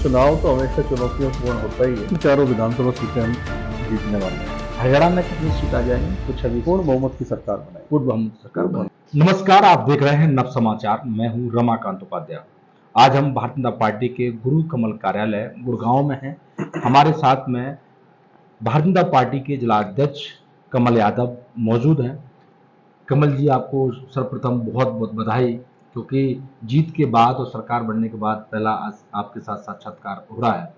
चुनाव तो हमेशा चुनौतियों होता ही है। चारों विधानसभा सीटें हम जीतने वाले हैं। हरियाणा में कितनी सीट आ जाएंगी? कुछ अभी पूर्ण बहुमत की सरकार बनाई। पूर्ण बहुमत सरकार बनी। नमस्कार, आप देख रहे हैं नव समाचार। मैं हूं रमाकांत उपाध्याय। आज हम भारतीय जनता पार्टी के गुरु कमल कार्यालय गुड़गांव में हैं। हमारे साथ में भारतीय जनता पार्टी के जिला अध्यक्ष कमल यादव मौजूद हैं। कमल जी, आपको सर्वप्रथम बहुत बहुत बधाई, क्योंकि जीत के बाद और सरकार बनने के बाद पहला आपके साथ साक्षात्कार हो रहा है।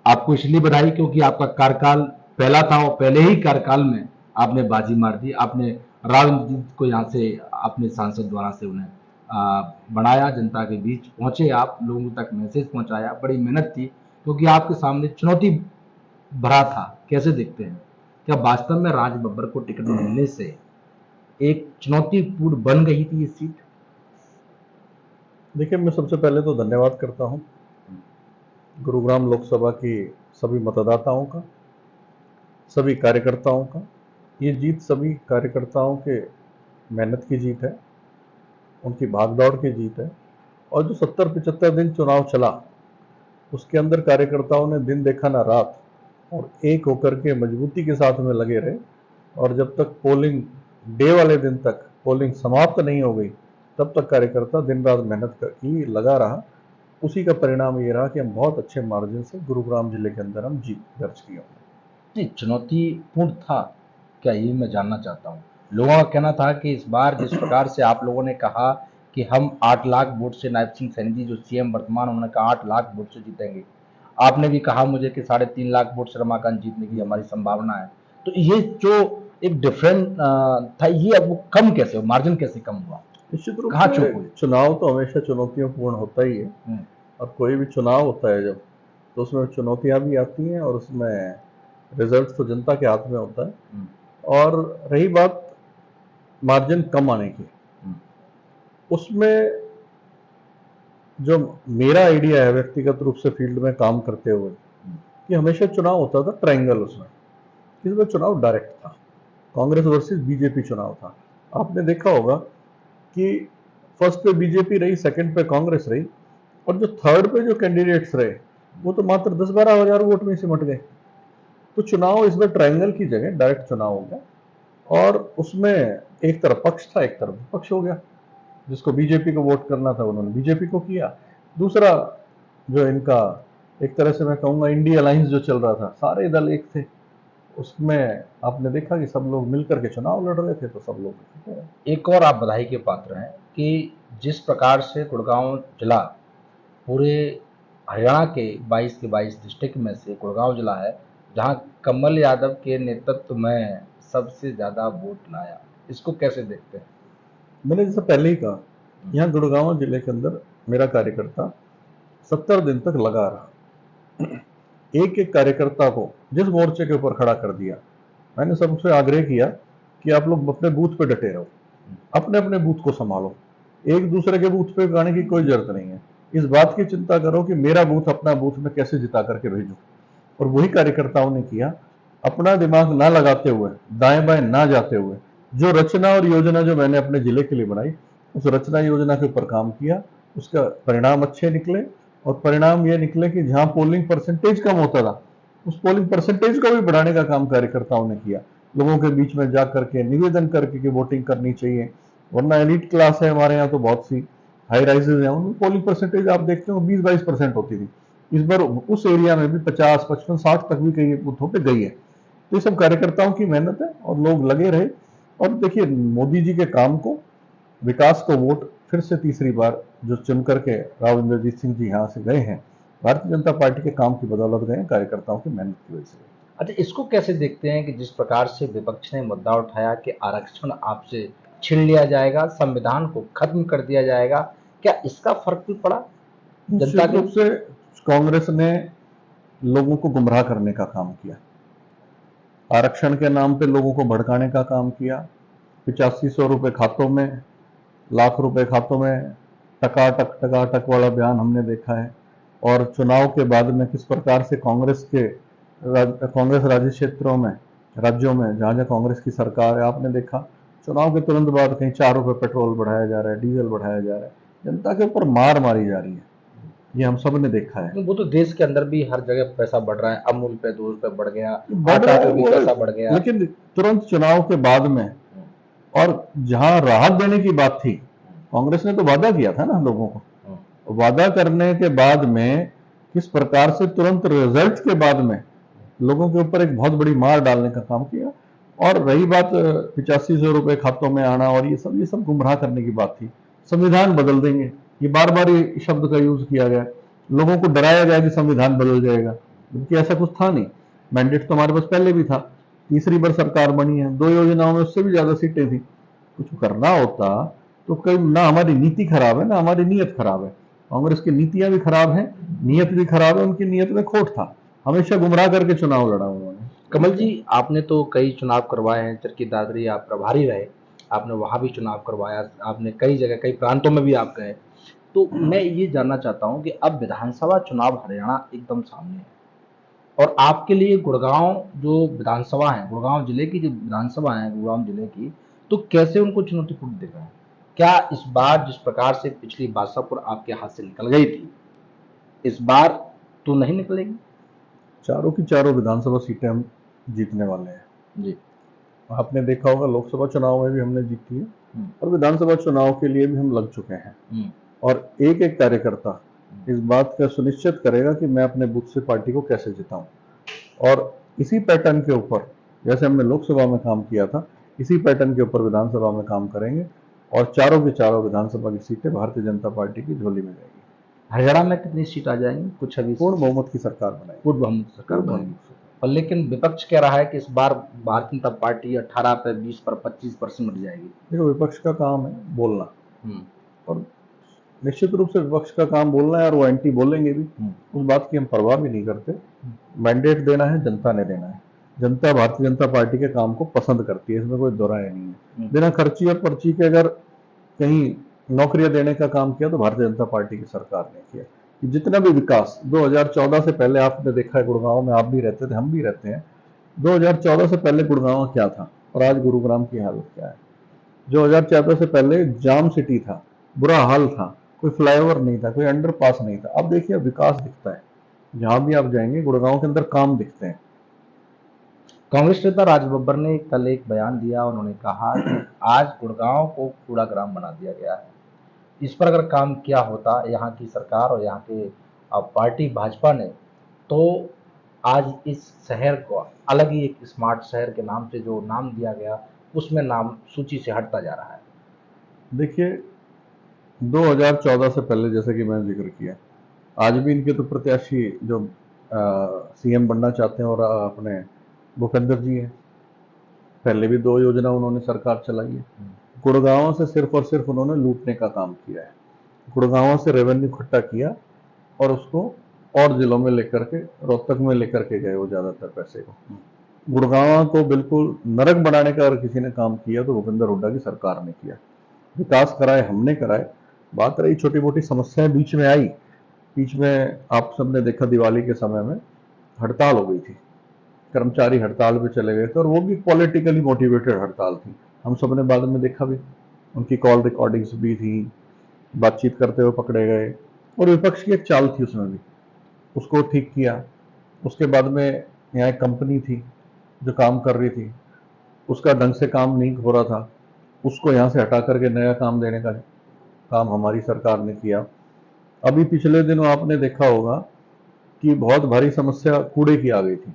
आपको इसलिए बधाई क्योंकि आपका कार्यकाल पहला था और पहले ही कार्यकाल में आपने बाजी मार दी। आपने राव इंद्रजीत को यहाँ से अपने सांसद द्वारा से उन्हें बनाया, जनता के बीच पहुंचे, आप लोगों तक मैसेज पहुंचाया। बड़ी मेहनत थी क्योंकि आपके सामने चुनौती भरा था। कैसे देखते हैं, क्या वास्तव में राज बब्बर को टिकट मिलने से एक चुनौतीपूर्ण बन गई थी ये सीट? देखिए, मैं सबसे पहले तो धन्यवाद करता हूं गुरुग्राम लोकसभा की सभी मतदाताओं का, सभी कार्यकर्ताओं का। ये जीत सभी कार्यकर्ताओं के मेहनत की जीत है, उनकी भागदौड़ की जीत है। और जो 70-75 दिन चुनाव चला, उसके अंदर कार्यकर्ताओं ने दिन देखा ना रात और एक होकर के मजबूती के साथ में लगे रहे। और जब तक पोलिंग डे वाले दिन तक पोलिंग समाप्त नहीं हो गई, तब तक कार्यकर्ता दिन रात मेहनत की लगा रहा। उसी का परिणाम ये रहा कि हम बहुत अच्छे मार्जिन से गुरुग्राम जिले के अंदर हम जीत दर्ज की। नहीं, चुनौतीपूर्ण था क्या, ये मैं जानना चाहता हूँ। लोगों का कहना था कि इस बार जिस प्रकार से आप लोगों ने कहा कि हम 8 लाख वोट से, नायब सिंह सैनी जी जो सीएम वर्तमान, उन्होंने कहा 8 लाख वोट से जीतेंगे। आपने भी कहा मुझे कि 3.5 लाख वोट से रमाकांत जीतने की हमारी संभावना है। तो ये जो एक डिफरेंस था, ये अब वो कम कैसे हो, मार्जिन कैसे कम हुआ? निश्चित रूप कहाँ से चूक हुई? चुनाव तो हमेशा चुनौतियों होता ही है। और कोई भी चुनाव होता है जब, तो उसमें चुनौतियां भी आती हैं और उसमें रिजल्ट तो जनता के हाथ में होता है। और रही बात मार्जिन कम आने की, उसमें जो मेरा आइडिया है व्यक्तिगत रूप से फील्ड में काम करते हुए, कि हमेशा चुनाव होता था ट्रायंगल। उसमें इसमें चुनाव डायरेक्ट था, कांग्रेस वर्सेस बीजेपी चुनाव था। आपने देखा होगा कि फर्स्ट पे बीजेपी रही, सेकंड पे कांग्रेस रही, और जो थर्ड पे जो कैंडिडेट्स रहे वो तो मात्र 10-12 हजार वोट में सिमट गए। तो चुनाव इसमें ट्रायंगल की जगह डायरेक्ट चुनाव हो गया। और उसमें एक तरफ पक्ष था, एक तरफ विपक्ष हो गया। जिसको बीजेपी को वोट करना था उन्होंने बीजेपी को किया। दूसरा जो इनका एक तरह से मैं कहूंगा इंडिया अलायंस जो चल रहा था, सारे दल एक थे, उसमें आपने देखा कि सब लोग मिलकर के चुनाव लड़ रहे थे। तो सब लोग एक और आप बधाई के पात्र हैं कि जिस प्रकार से गुड़गांव जिला पूरे हरियाणा के 22 के 22 डिस्ट्रिक्ट में से गुड़गांव जिला है जहां कमल यादव के नेतृत्व में सबसे ज्यादा वोट लाया, इसको कैसे देखते हैं? मैंने जैसे पहले ही कहा, यहाँ गुड़गांव जिले के अंदर मेरा कार्यकर्ता 70 दिन तक लगा रहा। एक एक कार्यकर्ता को जिस मोर्चे के ऊपर खड़ा कर दिया, मैंने सबसे आग्रह किया कि आप लोग अपने बूथ पे डटे रहो, अपने अपने बूथ को संभालो, एक दूसरे के बूथ पे आने की कोई जरूरत नहीं है। इस बात की चिंता करो कि मेरा बूथ अपना बूथ में कैसे जिता करके भेजूं। और वही कार्यकर्ताओं ने किया, अपना दिमाग ना लगाते हुए, दाएं बाएं ना जाते हुए, जो रचना और योजना जो मैंने अपने जिले के लिए बनाई, उस रचना योजना के ऊपर काम किया। उसका परिणाम अच्छे निकले। और परिणाम ये निकले कि जहां पोलिंग परसेंटेज कम होता था, उस पोलिंग परसेंटेज को भी बढ़ाने का काम कार्यकर्ताओं ने किया। लोगों के बीच में जा करके निवेदन करके कि वोटिंग करनी चाहिए, वरना एलिट क्लास है हमारे यहाँ तो बहुत सी हाई राइजेज हैं, उनमें पोलिंग परसेंटेज आप देखते हो 20-22% होती थी। इस बार उस एरिया में भी 50, 55, 60 तक भी कई बूथों पे गई है। तो ये सब कार्यकर्ताओं की मेहनत है और लोग लगे रहे। और देखिए, मोदी जी के काम को, विकास को वोट फिर से तीसरी बार जो चुन करके राव इंद्रजीत सिंह जी यहाँ से गए हैं, भारतीय जनता पार्टी के काम की बदौलत गए हैं, कार्यकर्ताओं की मेहनत की वजह से। अच्छा, इसको कैसे देखते हैं कि जिस प्रकार से विपक्ष ने मुद्दा उठाया कि आरक्षण आपसे छीन लिया जाएगा, संविधान को खत्म कर दिया जाएगा, क्या इसका फर्क भी पड़ा जनता निश्चित के? रूप से कांग्रेस ने लोगों को गुमराह करने का काम किया, आरक्षण के नाम पे लोगों को भड़काने का काम किया। 8500 रुपए खातों में, लाख रुपए खातों में, टकाटक वाला बयान हमने देखा है। और चुनाव के बाद में किस प्रकार से कांग्रेस राज्य क्षेत्रों में, राज्यों में जहां जहां कांग्रेस की सरकार है, आपने देखा चुनाव के तुरंत बाद कहीं 4 रुपए पेट्रोल बढ़ाया जा रहा है, डीजल बढ़ाया जा रहा है, जनता के ऊपर मार मारी जा रही है। ये हम सब ने देखा है। वो तो देश के अंदर भी हर जगह पैसा बढ़ रहा है, अमूल पे 2 रुपए बढ़ गया, बढ़ आटा रहा है पे भी वो, पैसा बढ़ गया। लेकिन तुरंत चुनाव के बाद में, और जहां राहत देने की बात थी, कांग्रेस ने तो वादा किया था ना लोगों को, वादा करने के बाद में किस प्रकार से तुरंत रिजल्ट के बाद में लोगों के ऊपर एक बहुत बड़ी मार डालने का काम किया। और रही बात 8500 रुपए खातों में आना और ये सब गुमराह करने की बात थी। संविधान बदल देंगे, ये बार बार ये शब्द का यूज किया गया, लोगों को डराया गया कि संविधान बदल जाएगा, जबकि ऐसा कुछ था नहीं। मैंडेट तो हमारे पास पहले भी था, तीसरी बार सरकार बनी है, 2 योजनाओं में उससे भी ज्यादा सीटें थी। कुछ करना होता तो कई, ना हमारी नीति खराब है ना हमारी नीयत खराब है। कांग्रेस की नीतियां भी खराब हैं, नीयत भी खराब है, उनकी नीयत में खोट था, हमेशा गुमराह करके चुनाव लड़ा उन्होंने। कमल जी, आपने तो कई चुनाव करवाए हैं, चरखी दादरी आप प्रभारी रहे, आपने वहां भी चुनाव करवाया, आपने कई जगह कई प्रांतों में भी आप गए। तो मैं ये जानना चाहता हूं कि अब विधानसभा चुनाव हरियाणा एकदम सामने है, और आपके लिए गुड़गांव जो विधानसभा है, गुड़गांव जिले की जो विधानसभा है, गुड़गांव जिले की, तो कैसे उनको चुनौतीपूर्ण देख रहे हैं? क्या इस बार जिस प्रकार से पिछली बासापुर आपके हाथ से निकल गई थी, इस बार तो नहीं निकलेगी? चारों की चारों विधानसभा सीटें हम जीतने वाले हैं जी। आपने देखा होगा लोकसभा चुनाव में भी हमने जीती है, हम्म, और विधानसभा चुनाव के लिए भी हम लग चुके हैं। हम्म, और एक एक कार्यकर्ता इस बात का सुनिश्चित करेगा कि मैं अपने बूथ से पार्टी को कैसे जिताऊं। और इसी पैटर्न के ऊपर, जैसे हमने लोकसभा में काम किया था, इसी पैटर्न के ऊपर विधानसभा में काम करेंगे, और चारों की चारों विधानसभा की सीटें भारतीय जनता पार्टी की झोली में जाएगी। हरियाणा में कितनी सीट आ जाएंगी? कुछ अभी पूर्ण बहुमत की सरकार बनाएगी। पूर्ण बहुमत की सरकार पूर्ण बनेगी। बहुमत की सरकार। और लेकिन विपक्ष कह रहा है कि इस बार भारतीय जनता पार्टी 18 पे 20 पर 25% बढ़ जाएगी। देखो, विपक्ष का काम है बोलना, हम्म, और निश्चित रूप से विपक्ष का काम बोलना है, और वो एंटी बोलेंगे भी, उस बात की हम परवाह भी नहीं करते। मैंडेट देना है, जनता ने देना है। जनता भारतीय जनता पार्टी के काम को पसंद करती है, इसमें कोई दो राय नहीं है। बिना खर्ची और पर्ची के अगर कहीं नौकरियां देने का काम किया तो भारतीय जनता पार्टी की सरकार ने किया। कि जितना भी विकास 2014 से पहले, आपने देखा है गुड़गांव में, आप भी रहते थे, हम भी रहते हैं, 2014 से पहले गुड़गांव क्या था और आज गुरुग्राम की हालत क्या है। 2014 से पहले जाम सिटी था, बुरा हाल था, कोई फ्लाईओवर नहीं था, कोई अंडरपास नहीं था। अब देखिए विकास दिखता है, जहां भी आप जाएंगे गुड़गांव के अंदर काम दिखते हैं। कांग्रेस नेता राज बब्बर ने कल एक बयान दिया, उन्होंने कहा कि आज गुड़गांव को कूड़ा ग्राम बना दिया गया है। इस पर अगर काम किया होता यहाँ की सरकार और यहाँ के पार्टी भाजपा ने, तो आज इस शहर को अलग ही एक स्मार्ट शहर के नाम से जो नाम दिया गया, उसमें नाम सूची से हटता जा रहा है। देखिए, 2014 से पहले जैसे कि मैंने जिक्र किया, आज भी इनके तो प्रत्याशी जो सीएम बनना चाहते हैं, और अपने भूपेंद्र जी हैं। पहले भी 2 योजना उन्होंने सरकार चलाई है। गुड़गांव से सिर्फ और सिर्फ उन्होंने लूटने का काम किया है। गुड़गांव से रेवेन्यू इकट्ठा किया और उसको और जिलों में लेकर के, रोहतक में लेकर के गए वो ज्यादातर पैसे को। गुड़गांव को बिल्कुल नरक बनाने का अगर किसी ने काम किया तो भूपेंद्र हुड्डा की सरकार ने किया। विकास कराए, हमने कराए। बात रही छोटी मोटी समस्याएं बीच में आई, बीच में आप सबने देखा दिवाली के समय में हड़ताल हो गई थी, कर्मचारी हड़ताल पे चले गए थे, और वो भी पॉलिटिकली मोटिवेटेड हड़ताल थी। हम सब ने बाद में देखा भी, उनकी कॉल रिकॉर्डिंग्स भी थी, बातचीत करते हुए पकड़े गए, और विपक्ष की एक चाल थी उसमें भी, उसको ठीक किया। उसके बाद में यहाँ एक कंपनी थी जो काम कर रही थी, उसका ढंग से काम नहीं हो रहा था, उसको यहाँ से हटा करके नया काम देने का काम हमारी सरकार ने किया। अभी पिछले दिनों आपने देखा होगा कि बहुत भारी समस्या कूड़े की आ गई थी,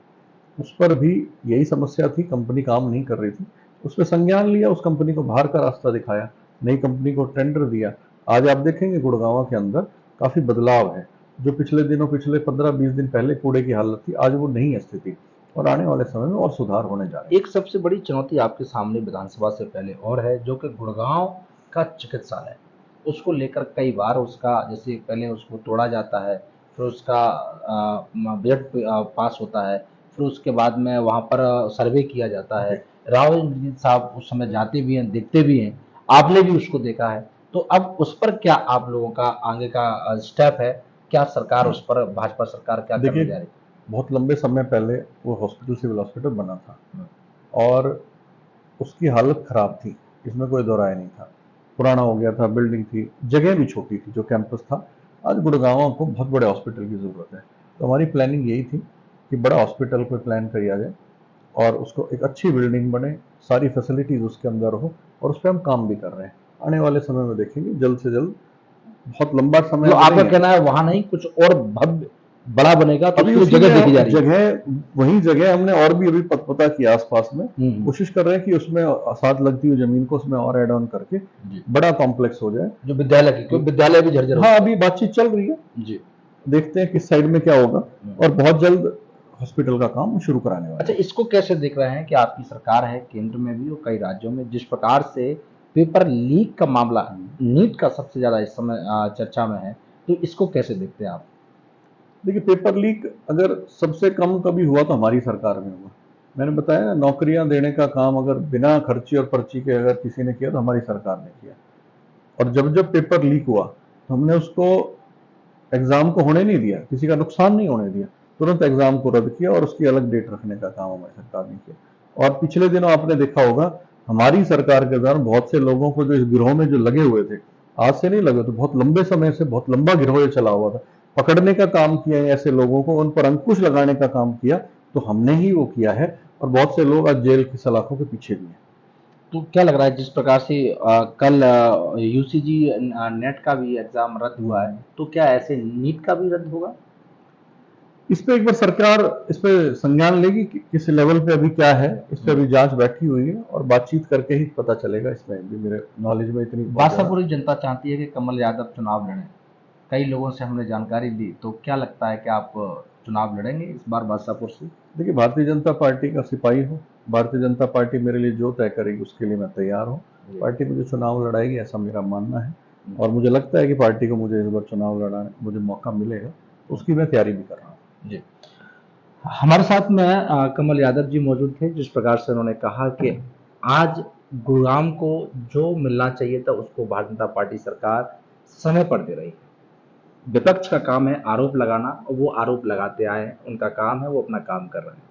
उस पर भी यही समस्या थी, कंपनी काम नहीं कर रही थी। उस पर संज्ञान लिया, उस कंपनी को बाहर का रास्ता दिखाया, नई कंपनी को टेंडर दिया। आज आप देखेंगे गुड़गांव के अंदर काफी बदलाव है। जो पिछले दिनों, पिछले 15-20 दिन पहले कूड़े की हालत थी, आज वो नहीं है स्थिति, और आने वाले समय में और सुधार होने जा रहा है। एक सबसे बड़ी चुनौती आपके सामने विधानसभा से पहले और है, जो कि गुड़गांव का चिकित्सालय, उसको लेकर कई बार उसका, जैसे पहले उसको तोड़ा जाता है, फिर उसका बजट पास होता है, फिर उसके बाद में वहाँ पर सर्वे किया जाता है। राव इंद्रजीत साहब उस समय जाते भी हैं, देखते भी हैं, आपने भी उसको देखा है। तो अब उस पर क्या आप लोगों का आगे का स्टेप है? क्या सरकार उस पर, भाजपा सरकार क्या करने जा रही है? बहुत लंबे समय पहले वो हॉस्पिटल, सिविल हॉस्पिटल बना था, और उसकी हालत खराब थी, इसमें कोई दो राय नहीं था। पुराना हो गया था, बिल्डिंग थी, जगह भी छोटी थी, जो कैंपस था आज गुड़गांव को बहुत बड़े हॉस्पिटल की ज़रूरत है। तो हमारी प्लानिंग यही थी कि बड़ा हॉस्पिटल को प्लान किया जाए और उसको एक अच्छी बिल्डिंग बने, सारी फैसिलिटीज़ उसके अंदर हो, और उस पर हम काम भी कर रहे हैं। आने वाले समय में देखेंगे जल्द से जल्द, बहुत लंबा समय तो अब आपका नहीं है। कहना है वहां नहीं, कुछ और भव्य बड़ा बनेगा, तो अभी उसके लिए उसी जगह देखी जा में रही है। जगह, वही जगह हमने और भी अभी पता किया आसपास में, कोशिश कर रहे हैं कि उसमें साथ लगती हुई जमीन को उसमें और ऐड ऑन करके जी। बड़ा कॉम्प्लेक्स हो जाए। जो विद्यालय की, क्योंकि विद्यालय भी झरझर हाँ, अभी बातचीत चल रही है, जी। देखते हैं किस साइड में क्या होगा, और बहुत जल्द हॉस्पिटल का काम शुरू कराने वाले अच्छा, हैं। इसको कैसे देख रहे हैं कि आपकी सरकार है केंद्र में भी और कई राज्यों में, जिस प्रकार से पेपर लीक का मामला, नीट का सबसे ज्यादा इस समय चर्चा में है, तो इसको कैसे देखते हैं आप? देखिए, पेपर लीक अगर सबसे कम कभी हुआ तो हमारी सरकार में हुआ। मैंने बताया ना, नौकरियां देने का काम अगर बिना खर्ची और पर्ची के अगर किसी ने किया तो हमारी सरकार ने किया। और जब जब पेपर लीक हुआ तो हमने उसको एग्जाम को होने नहीं दिया, किसी का नुकसान नहीं होने दिया, तुरंत एग्जाम को रद्द किया और उसकी अलग डेट रखने का काम हमारी सरकार ने किया। और पिछले दिनों आपने देखा होगा, हमारी सरकार के दौरान बहुत से लोगों को जो इस गिरोह में जो लगे हुए थे, आज से नहीं लगे, तो बहुत लंबे समय से बहुत लंबा गिरोह ये चला हुआ था, पकड़ने का काम किया है ऐसे लोगों को, उन पर अंकुश लगाने का काम किया तो हमने ही वो किया है। और बहुत से लोग आज जेल की सलाखों के पीछे भी हैं। तो क्या लग रहा है, जिस प्रकार से कल यूसीजी नेट का भी एग्जाम रद्द हुआ है, तो क्या ऐसे नीट का भी रद्द होगा? इस पे एक बार सरकार इस पे संज्ञान लेगी कि किस लेवल पे अभी क्या है, इस पे अभी जांच बैठी हुई है और बातचीत करके ही पता चलेगा। इसमें भी मेरे नॉलेज में इतनी बासापुर की जनता चाहती है कि कमल यादव चुनाव लड़ें। कई लोगों से हमने जानकारी ली, तो क्या लगता है कि आप चुनाव लड़ेंगे इस बार बासापुर से? देखिए, भारतीय जनता पार्टी का सिपाही हूँ, भारतीय जनता पार्टी मेरे लिए जो तय करेगी उसके लिए मैं तैयार हूँ। पार्टी मुझे चुनाव लड़ाएगी, ऐसा मेरा मानना है, और मुझे लगता है कि पार्टी को मुझे इस बार चुनाव लड़ाने मुझे मौका मिलेगा, तो उसकी मैं तैयारी भी कर रहा हूँ। जी। हमारे साथ में कमल यादव जी मौजूद थे, जिस प्रकार से उन्होंने कहा कि आज गुरुग्राम को जो मिलना चाहिए था उसको भारतीय जनता पार्टी सरकार समय पर दे रही है। विपक्ष का काम है आरोप लगाना, और वो आरोप लगाते आए हैं, उनका काम है, वो अपना काम कर रहे हैं।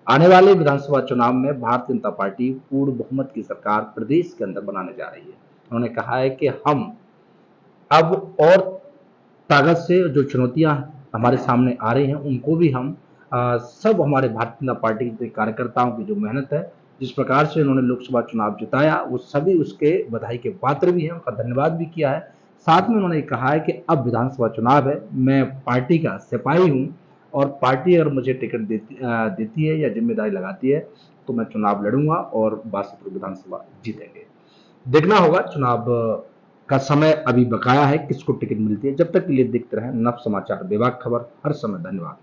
आने वाले विधानसभा चुनाव में भारतीय जनता पार्टी पूर्ण बहुमत की सरकार प्रदेश के अंदर बनाने जा रही है। उन्होंने कहा है कि हम अब और ताकत से जो चुनौतियां हमारे सामने आ रही हैं उनको भी हम सब हमारे भारतीय जनता पार्टी के कार्यकर्ताओं की जो मेहनत है, जिस प्रकार से उन्होंने लोकसभा चुनाव जिताया, वो सभी उसके बधाई के पात्र भी हैं, उनका धन्यवाद भी किया है। साथ में उन्होंने कहा है कि अब विधानसभा चुनाव है, मैं पार्टी का सिपाही हूँ, और पार्टी अगर मुझे टिकट देती है या जिम्मेदारी लगाती है तो मैं चुनाव लड़ूंगा और बासापुर विधानसभा जीतेंगे। देखना होगा, चुनाव का समय अभी बकाया है, किसको टिकट मिलती है। जब तक के लिए देखते रहें नव समाचार, बेबाक खबर, हर समय। धन्यवाद।